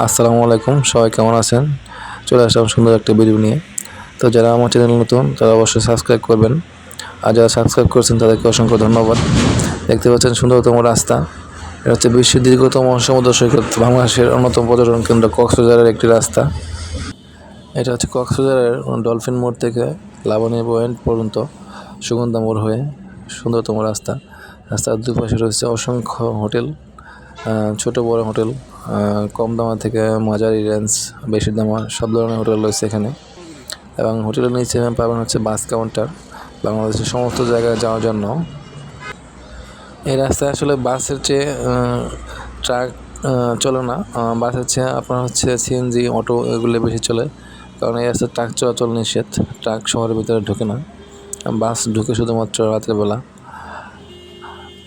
আসসালামু আলাইকুম, সবাই কেমন আছেন? চলে আসলাম সুন্দর একটা ভিডিও নিয়ে। তো যারা আমার চ্যানেল নতুন তারা অবশ্যই সাবস্ক্রাইব করবেন, আর যারা সাবস্ক্রাইব করেছেন তাদেরকে অসংখ্য ধন্যবাদ। দেখতে পাচ্ছেন সুন্দরতম রাস্তা। এটা হচ্ছে বিশ্বের দীর্ঘতম সমুদ্র সৈকত, বাংলাদেশের অন্যতম পর্যটন কেন্দ্র কক্সবাজারের একটি রাস্তা। এটা হচ্ছে কক্সবাজারের ডলফিন মোড় থেকে লাবণী পয়েন্ট পর্যন্ত সুগন্ধা মোড় হয়ে সুন্দরতম রাস্তা। রাস্তার দুপাশে রয়েছে অসংখ্য হোটেল, ছোট বড় হোটেল, কম দামা থেকে মাঝারি রেঞ্জ, বেশি দামা সব ধরনের হোটেল রয়েছে এখানে। এবং হোটেলের নিচে পাবেন হচ্ছে বাস কাউন্টার, বাংলাদেশের সমস্ত জায়গায় যাওয়ার জন্য। এই রাস্তায় আসলে বাসের চেয়ে ট্রাক চলে না। বাস হচ্ছে আপনার হচ্ছে সিএনজি, অটো এগুলো বেশি চলে, কারণ এই রাস্তায় ট্রাক চলাচল নিষেধ। ট্রাক শহরের ভিতরে ঢোকে না, বাস ঢুকে শুধুমাত্র রাতের বেলা।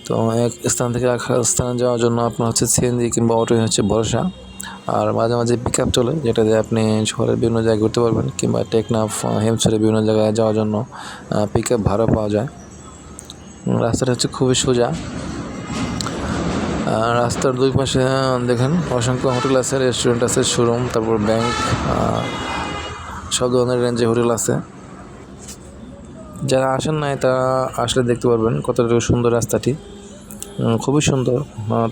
তো এক স্থান থেকে এক স্থানে যাওয়ার জন্য আপনার হচ্ছে সিএনজি কিংবা অটোই হচ্ছে ভরসা। আর মাঝে মাঝে পিক আপ চলে, যেটা দিয়ে আপনি শহরের বিভিন্ন জায়গায় ঘুরতে পারবেন, কিংবা টেকনাফ, হেমছড়ি বিভিন্ন জায়গায় যাওয়ার জন্য পিক আপ ভাড়া পাওয়া যায়। রাস্তাটা হচ্ছে খুবই সোজা। রাস্তার দুই পাশে দেখেন অসংখ্য হোটেল আছে, রেস্টুরেন্ট আছে, শোরুম, তারপর ব্যাংক, সব ধরনের রেঞ্জে হোটেল আছে। যারা আসেন নাই তারা আসলে দেখতে পারবেন কতটুকু সুন্দর রাস্তাটি, খুবই সুন্দর।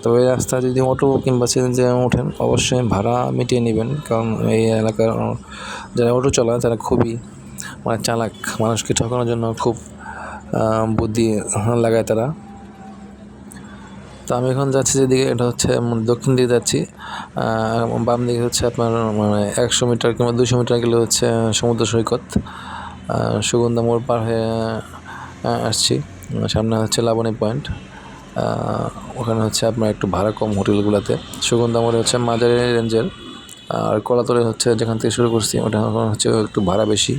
তবে এই রাস্তা যদি অটো কিংবা সিএনজিতে ওঠেন অবশ্যই ভাড়া মিটিয়ে নেবেন, কারণ এই এলাকার যারা অটো চালায় তারা খুবই চালাক, মানুষকে ঠকানোর জন্য খুব বুদ্ধি লাগায় তারা। তো আমি এখন যাচ্ছি যেদিকে, এটা হচ্ছে দক্ষিণ দিকে যাচ্ছি। বাম দিকে হচ্ছে আপনার 100 মিটার কিংবা 200 মিটার গেলে হচ্ছে সমুদ্র সৈকত। সুগন্ধা মোড় পার হয়ে আসছি, সামনে হচ্ছে লাবণী পয়েন্ট। ওখানে হচ্ছে আপনার একটু ভাড়া কম হোটেলগুলোতে। সুগন্ধা মোড়ে হচ্ছে মাঝারি রেঞ্জের, আর কলাতলে হচ্ছে যেখান থেকে শুরু করছি ওটা হচ্ছে একটু ভাড়া বেশি।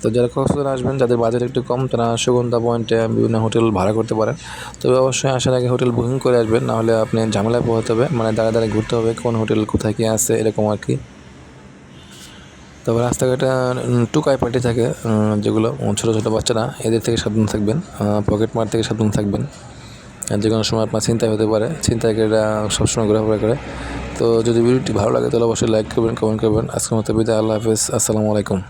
তো যারা কক্সবাজার আসবেন, যাদের বাজেট একটু কম, তারা সুগন্ধা পয়েন্টে বিভিন্ন হোটেল ভাড়া করতে পারেন। তবে অবশ্যই আসার আগে হোটেল বুকিং করে আসবেন, নাহলে আপনি ঝামেলায় পোহাতে হবে, দাঁড়ায় ঘুরতে হবে কোন হোটেল কোথায় কী আছে এরকম আর কি। তবে রাস্তাঘাটে টুকাই পার্টি থাকে, যেগুলো ছোটো ছোটো বাচ্চারা, এদের থেকে সাবধান থাকবেন, পকেট মার থেকে সাবধান থাকবেন। যে কোনো সময় আপনার ছিনতাই হতে পারে, ছিনতাইকারীরা সবসময় ঘোরাফেরা করে। তো যদি ভিডিওটি ভালো লাগে তাহলে অবশ্যই লাইক করবেন, কমেন্ট করবেন। আজকের মতো বিদায়, আল্লাহ হাফেজ, আসসালামু আলাইকুম।